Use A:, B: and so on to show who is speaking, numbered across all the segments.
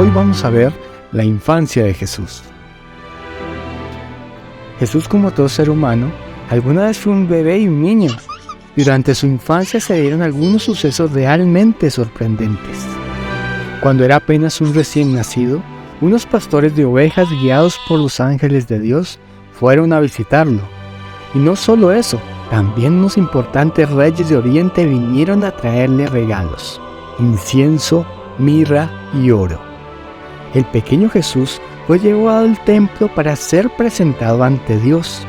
A: Hoy vamos a ver la infancia de Jesús. Jesús, como todo ser humano, alguna vez fue un bebé y un niño. Durante su infancia se dieron algunos sucesos realmente sorprendentes. Cuando era apenas un recién nacido, unos pastores de ovejas guiados por los ángeles de Dios fueron a visitarlo. Y no solo eso, también unos importantes reyes de Oriente vinieron a traerle regalos: incienso, mirra y oro. El pequeño Jesús fue llevado al templo para ser presentado ante Dios.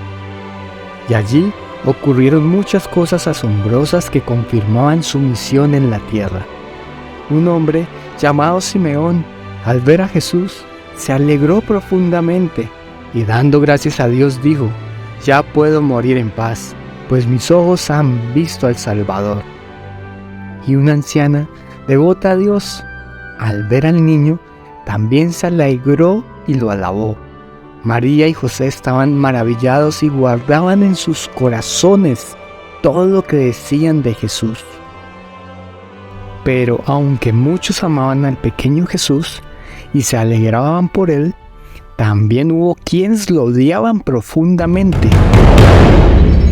A: Y allí ocurrieron muchas cosas asombrosas que confirmaban su misión en la tierra. Un hombre llamado Simeón, al ver a Jesús, se alegró profundamente y, dando gracias a Dios, dijo: «Ya puedo morir en paz, pues mis ojos han visto al Salvador». Y una anciana, devota a Dios, al ver al niño, también se alegró y lo alabó. María y José estaban maravillados y guardaban en sus corazones todo lo que decían de Jesús. Pero aunque muchos amaban al pequeño Jesús y se alegraban por él, también hubo quienes lo odiaban profundamente.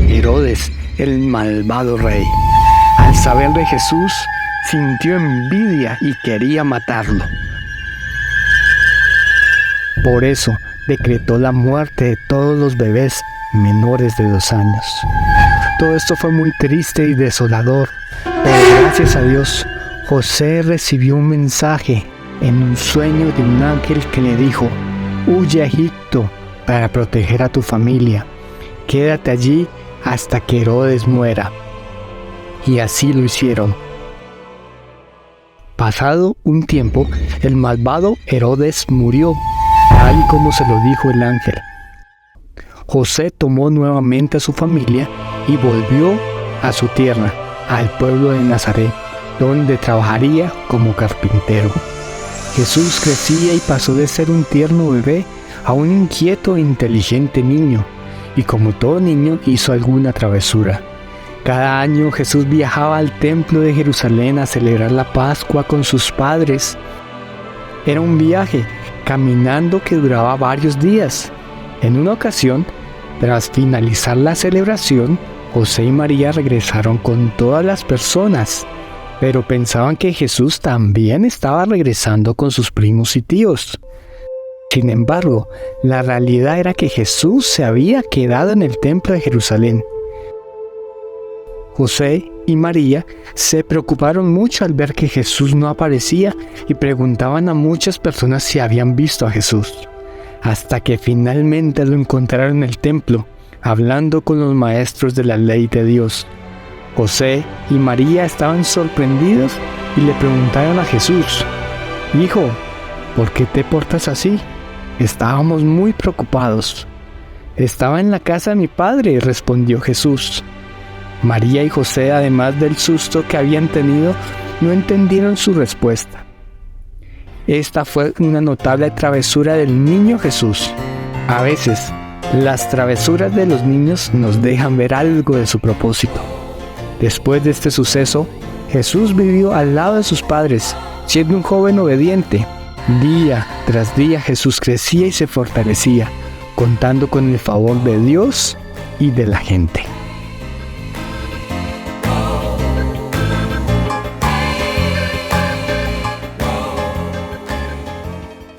A: Herodes, el malvado rey, al saber de Jesús, sintió envidia y quería matarlo. Por eso decretó la muerte de todos los bebés menores de 2 años. Todo esto fue muy triste y desolador, pero gracias a Dios, José recibió un mensaje en un sueño de un ángel que le dijo: «Huye a Egipto para proteger a tu familia. Quédate allí hasta que Herodes muera». Y así lo hicieron. Pasado un tiempo, el malvado Herodes murió, tal y como se lo dijo el ángel. José tomó nuevamente a su familia y volvió a su tierra, al pueblo de Nazaret, donde trabajaría como carpintero. Jesús crecía y pasó de ser un tierno bebé a un inquieto e inteligente niño, y como todo niño hizo alguna travesura. Cada año Jesús viajaba al templo de Jerusalén a celebrar la Pascua con sus padres. Era un viaje caminando que duraba varios días. En una ocasión, tras finalizar la celebración, José y María regresaron con todas las personas, pero pensaban que Jesús también estaba regresando con sus primos y tíos. Sin embargo, la realidad era que Jesús se había quedado en el templo de Jerusalén. José y María se preocuparon mucho al ver que Jesús no aparecía y preguntaban a muchas personas si habían visto a Jesús, hasta que finalmente lo encontraron en el templo, hablando con los maestros de la ley de Dios. José y María estaban sorprendidos y le preguntaron a Jesús: «Hijo, ¿por qué te portas así? Estábamos muy preocupados». «Estaba en la casa de mi padre», respondió Jesús. María y José, además del susto que habían tenido, no entendieron su respuesta. Esta fue una notable travesura del niño Jesús. A veces, las travesuras de los niños nos dejan ver algo de su propósito. Después de este suceso, Jesús vivió al lado de sus padres, siendo un joven obediente. Día tras día Jesús crecía y se fortalecía, contando con el favor de Dios y de la gente.